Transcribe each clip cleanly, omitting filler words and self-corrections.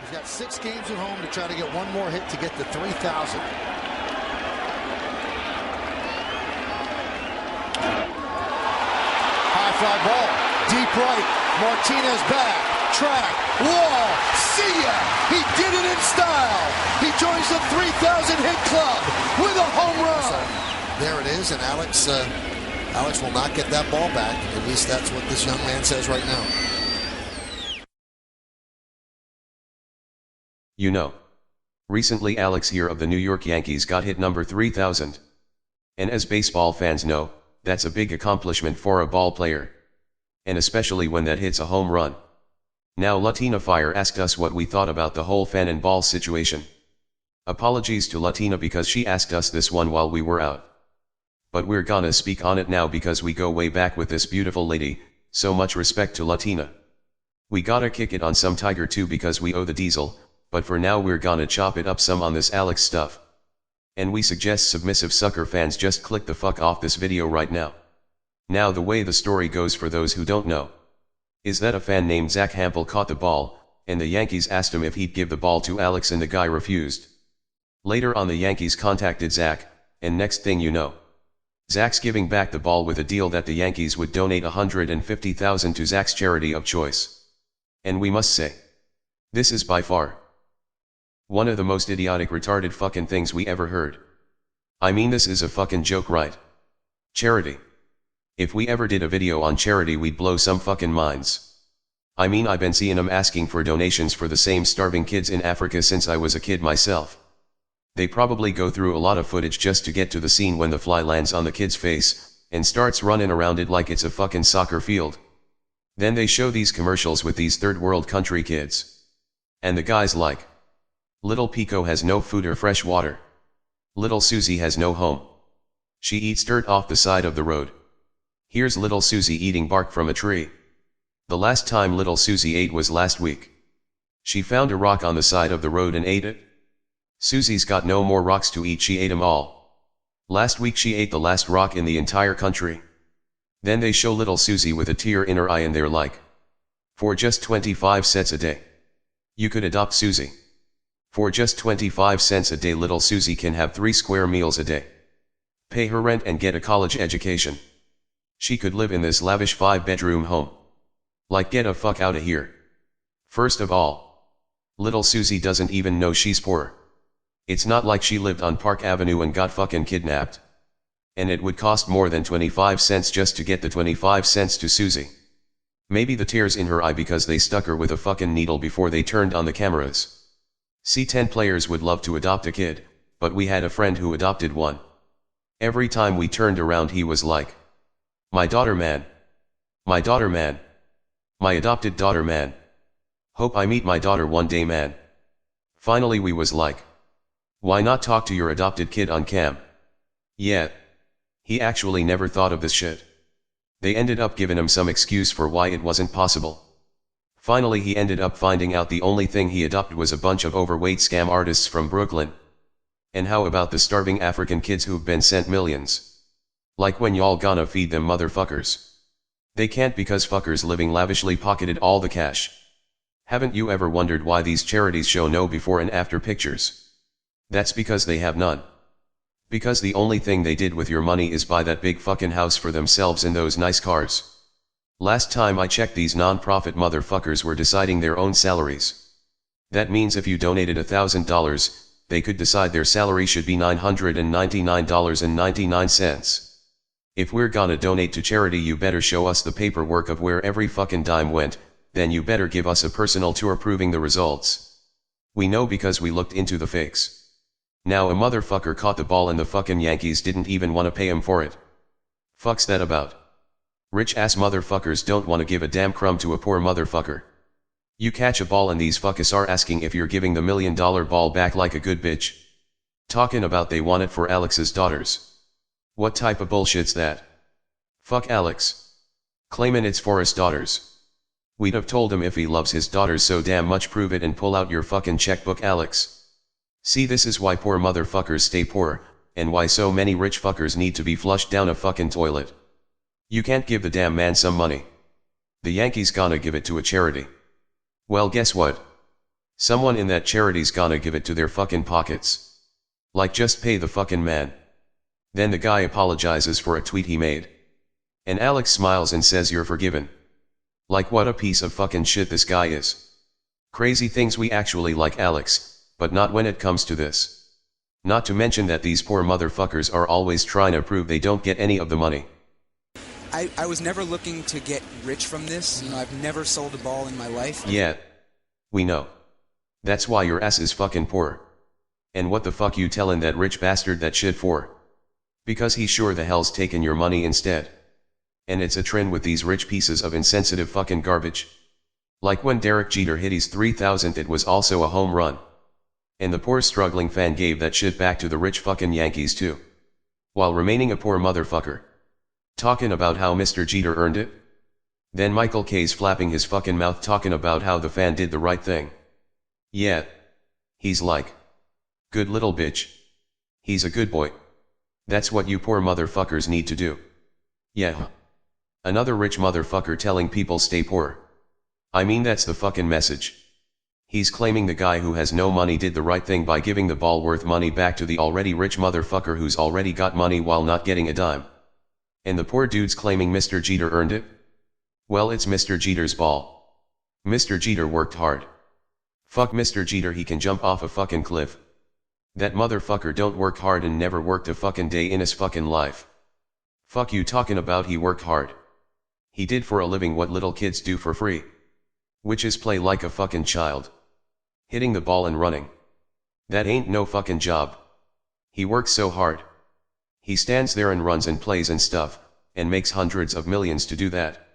He's got 6 games at home to try to get one more hit to get to 3,000. High fly ball, deep right. Martinez back, track, wall, see ya! He did it in style. He joins the 3,000 hit club with a home run. So, there it is, and Alex will not get that ball back. At least that's what this young man says right now. You know. Recently Alex here of the New York Yankees got hit number 3,000. And as baseball fans know, that's a big accomplishment for a ball player. And especially when that hits a home run. Now Latina Fire asked us what we thought about the whole fan and ball situation. Apologies to Latina because she asked us this one while we were out. But we're gonna speak on it now because we go way back with this beautiful lady, so much respect to Latina. We gotta kick it on some Tiger too because we owe the diesel. But for now we're gonna chop it up some on this Alex stuff. And we suggest submissive sucker fans just click the fuck off this video right now. Now the way the story goes for those who don't know, is that a fan named Zach Hampel caught the ball, and the Yankees asked him if he'd give the ball to Alex and the guy refused. Later on the Yankees contacted Zach, and next thing you know, Zach's giving back the ball with a deal that the Yankees would donate $150,000 to Zach's charity of choice. And we must say, this is by far one of the most idiotic retarded fucking things we ever heard. I mean, this is a fucking joke, right? Charity. If we ever did a video on charity we'd blow some fucking minds. I mean, I've been seeing them asking for donations for the same starving kids in Africa since I was a kid myself. They probably go through a lot of footage just to get to the scene when the fly lands on the kid's face, and starts running around it like it's a fucking soccer field. Then they show these commercials with these third world country kids. And the guy's like, little Pico has no food or fresh water. Little Susie has no home. She eats dirt off the side of the road. Here's little Susie eating bark from a tree. The last time little Susie ate was last week. She found a rock on the side of the road and ate it. Susie's got no more rocks to eat, she ate them all. Last week she ate the last rock in the entire country. Then they show little Susie with a tear in her eye and they're like, for just 25 cents a day, you could adopt Susie. For just 25 cents a day little Susie can have 3 square meals a day. Pay her rent and get a college education. She could live in this lavish 5-bedroom home. Like, get a fuck out of here. First of all, little Susie doesn't even know she's poor. It's not like she lived on Park Avenue and got fucking kidnapped. And it would cost more than 25 cents just to get the 25 cents to Susie. Maybe the tears in her eye because they stuck her with a fucking needle before they turned on the cameras. C10 players would love to adopt a kid, but we had a friend who adopted one. Every time we turned around he was like, my daughter man. My daughter man. My adopted daughter man. Hope I meet my daughter one day man. Finally we was like, why not talk to your adopted kid on cam? Yeah. He actually never thought of this shit. They ended up giving him some excuse for why it wasn't possible. Finally he ended up finding out the only thing he adopted was a bunch of overweight scam artists from Brooklyn. And how about the starving African kids who've been sent millions? Like, when y'all gonna feed them motherfuckers? They can't because fuckers living lavishly pocketed all the cash. Haven't you ever wondered why these charities show no before and after pictures? That's because they have none. Because the only thing they did with your money is buy that big fucking house for themselves and those nice cars. Last time I checked, these non-profit motherfuckers were deciding their own salaries. That means if you donated $1,000, they could decide their salary should be $999.99. If we're gonna donate to charity, you better show us the paperwork of where every fucking dime went, then you better give us a personal tour proving the results. We know because we looked into the fakes. Now a motherfucker caught the ball and the fucking Yankees didn't even wanna pay him for it. Fuck's that about? Rich ass motherfuckers don't wanna give a damn crumb to a poor motherfucker. You catch a ball and these fuckers are asking if you're giving the $1 million ball back like a good bitch. Talking about they want it for Alex's daughters. What type of bullshit's that? Fuck Alex. Claiming it's for his daughters. We'd have told him if he loves his daughters so damn much, prove it and pull out your fucking checkbook, Alex. See, this is why poor motherfuckers stay poor, and why so many rich fuckers need to be flushed down a fucking toilet. You can't give the damn man some money. The Yankees gonna give it to a charity. Well, guess what? Someone in that charity's gonna give it to their fucking pockets. Like, just pay the fucking man. Then the guy apologizes for a tweet he made. And Alex smiles and says you're forgiven. Like, what a piece of fucking shit this guy is. Crazy things we actually like Alex, but not when it comes to this. Not to mention that these poor motherfuckers are always trying to prove they don't get any of the money. I was never looking to get rich from this. You know, I've never sold a ball in my life. Yeah. We know. That's why your ass is fucking poor. And what the fuck you tellin' that rich bastard that shit for? Because he sure the hell's taken your money instead. And it's a trend with these rich pieces of insensitive fucking garbage. Like when Derek Jeter hit his 3000th, it was also a home run. And the poor struggling fan gave that shit back to the rich fucking Yankees too. While remaining a poor motherfucker. Talking about how Mr. Jeter earned it. Then Michael K's flapping his fucking mouth talking about how the fan did the right thing. Yeah. He's like. Good little bitch. He's a good boy. That's what you poor motherfuckers need to do. Yeah. Another rich motherfucker telling people stay poor. I mean, that's the fucking message. He's claiming the guy who has no money did the right thing by giving the ball worth money back to the already rich motherfucker who's already got money while not getting a dime. And the poor dude's claiming Mr. Jeter earned it? Well, it's Mr. Jeter's ball. Mr. Jeter worked hard. Fuck Mr. Jeter, he can jump off a fucking cliff. That motherfucker don't work hard and never worked a fucking day in his fucking life. Fuck you talking about he worked hard. He did for a living what little kids do for free. Which is play like a fucking child. Hitting the ball and running. That ain't no fucking job. He works so hard. He stands there and runs and plays and stuff, and makes hundreds of millions to do that.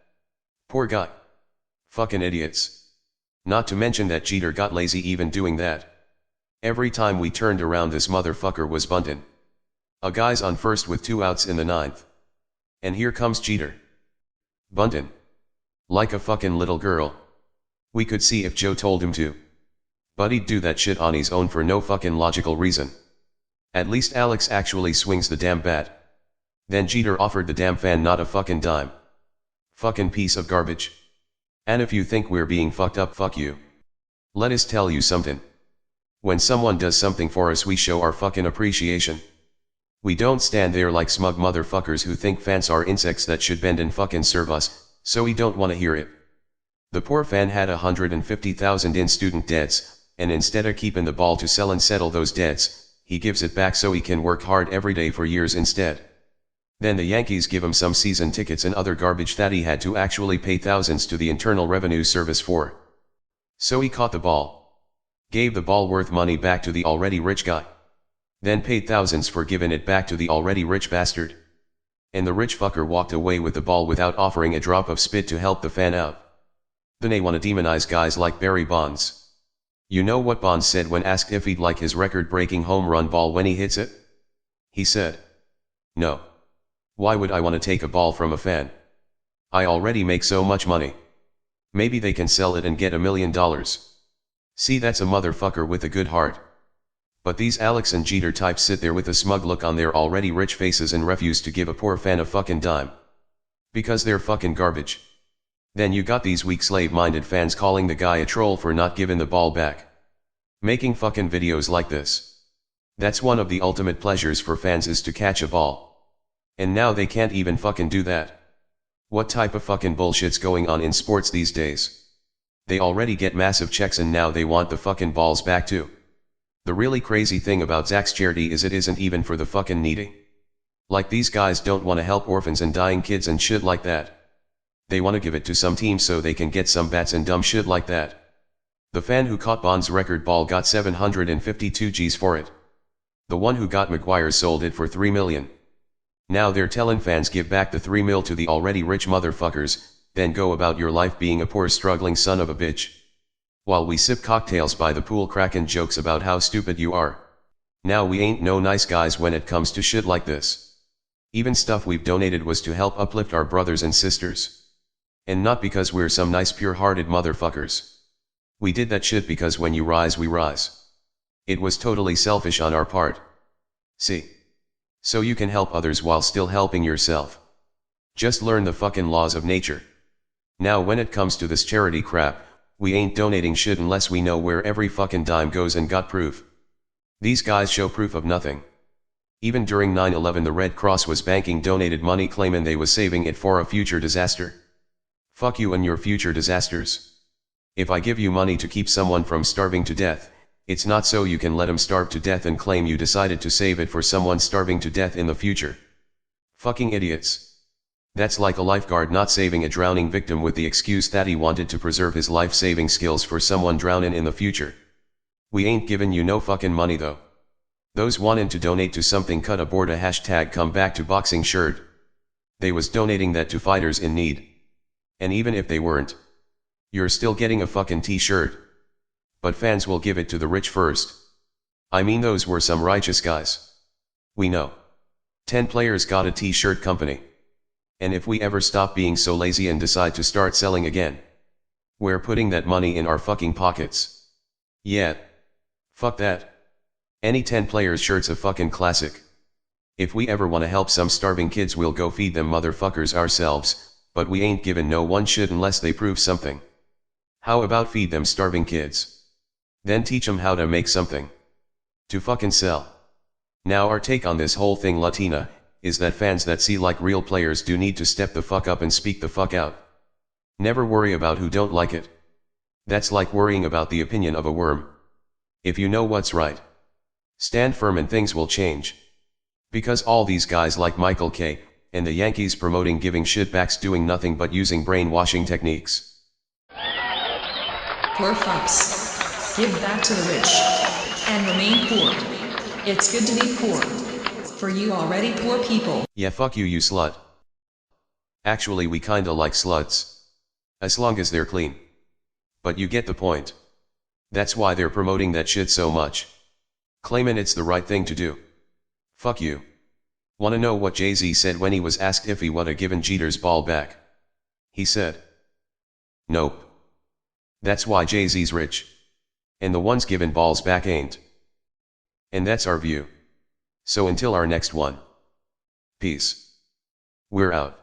Poor guy. Fucking idiots. Not to mention that Jeter got lazy even doing that. Every time we turned around, this motherfucker was bunting. A guy's on first with 2 outs in the 9th. And here comes Jeter. Bunting. Like a fucking little girl. We could see if Joe told him to. But he'd do that shit on his own for no fucking logical reason. At least Alex actually swings the damn bat. Then Jeter offered the damn fan not a fucking dime. Fucking piece of garbage. And if you think we're being fucked up, fuck you. Let us tell you something. When someone does something for us, we show our fucking appreciation. We don't stand there like smug motherfuckers who think fans are insects that should bend and fucking serve us, so we don't wanna hear it. The poor fan had 150,000 in student debts, and instead of keeping the ball to sell and settle those debts, he gives it back so he can work hard every day for years instead. Then the Yankees give him some season tickets and other garbage that he had to actually pay thousands to the Internal Revenue Service for. So he caught the ball. Gave the ball worth money back to the already rich guy. Then paid thousands for giving it back to the already rich bastard. And the rich fucker walked away with the ball without offering a drop of spit to help the fan out. Then they want to demonize guys like Barry Bonds. You know what Bonds said when asked if he'd like his record-breaking home run ball when he hits it? He said, "No. Why would I want to take a ball from a fan? I already make so much money. Maybe they can sell it and get $1 million. See, that's a motherfucker with a good heart. But these Alex and Jeter types sit there with a smug look on their already rich faces and refuse to give a poor fan a fucking dime. Because they're fucking garbage. Then you got these weak slave-minded fans calling the guy a troll for not giving the ball back. Making fucking videos like this. That's one of the ultimate pleasures for fans, is to catch a ball. And now they can't even fucking do that. What type of fucking bullshit's going on in sports these days? They already get massive checks and now they want the fucking balls back too. The really crazy thing about Zach's charity is it isn't even for the fucking needy. Like, these guys don't want to help orphans and dying kids and shit like that. They want to give it to some team so they can get some bats and dumb shit like that. The fan who caught Bond's record ball got 752 G's for it. The one who got McGuire's sold it for $3 million. Now they're telling fans give back the $3 million to the already rich motherfuckers, then go about your life being a poor struggling son of a bitch. While we sip cocktails by the pool cracking jokes about how stupid you are. Now we ain't no nice guys when it comes to shit like this. Even stuff we've donated was to help uplift our brothers and sisters. And not because we're some nice pure-hearted motherfuckers. We did that shit because when you rise we rise. It was totally selfish on our part. See? So you can help others while still helping yourself. Just learn the fucking laws of nature. Now when it comes to this charity crap, We ain't donating shit unless we know where every fucking dime goes and got proof. These guys show proof of nothing. Even during 9/11 the Red Cross was banking donated money claiming they was saving it for a future disaster. Fuck you and your future disasters. If I give you money to keep someone from starving to death, it's not so you can let him starve to death and claim you decided to save it for someone starving to death in the future. Fucking idiots. That's like a lifeguard not saving a drowning victim with the excuse that he wanted to preserve his life-saving skills for someone drowning in the future. We ain't giving you no fucking money though. Those wanting to donate to something cut aboard a hashtag come back to boxing shirt. They was donating that to fighters in need. And even if they weren't, you're still getting a fucking t-shirt. But fans will give it to the rich first. I mean those were some righteous guys. We know. 10 players got a t-shirt company. And if we ever stop being so lazy and decide to start selling again, we're putting that money in our fucking pockets. Yeah. Fuck that. Any 10 players shirt's a fucking classic. If we ever wanna help some starving kids we'll go feed them motherfuckers ourselves, but we ain't giving no one shit unless they prove something. How about feed them starving kids? Then teach them how to make something. To fucking sell. Now our take on this whole thing, Latina, is that fans that see like real players do need to step the fuck up and speak the fuck out. Never worry about who don't like it. That's like worrying about the opinion of a worm. If you know what's right, stand firm and things will change. Because all these guys like Michael K. and the Yankees promoting giving shitbacks doing nothing but using brainwashing techniques. Poor fucks. Give back to the rich. And remain poor. It's good to be poor. For you already poor people. Yeah, fuck you, you slut. Actually we kinda like sluts. As long as they're clean. But you get the point. That's why they're promoting that shit so much. Claiming it's the right thing to do. Fuck you. Wanna know what Jay-Z said when he was asked if he would've given Jeter's ball back? He said, nope. That's why Jay-Z's rich. And the ones giving balls back ain't. And that's our view. So until our next one. Peace. We're out.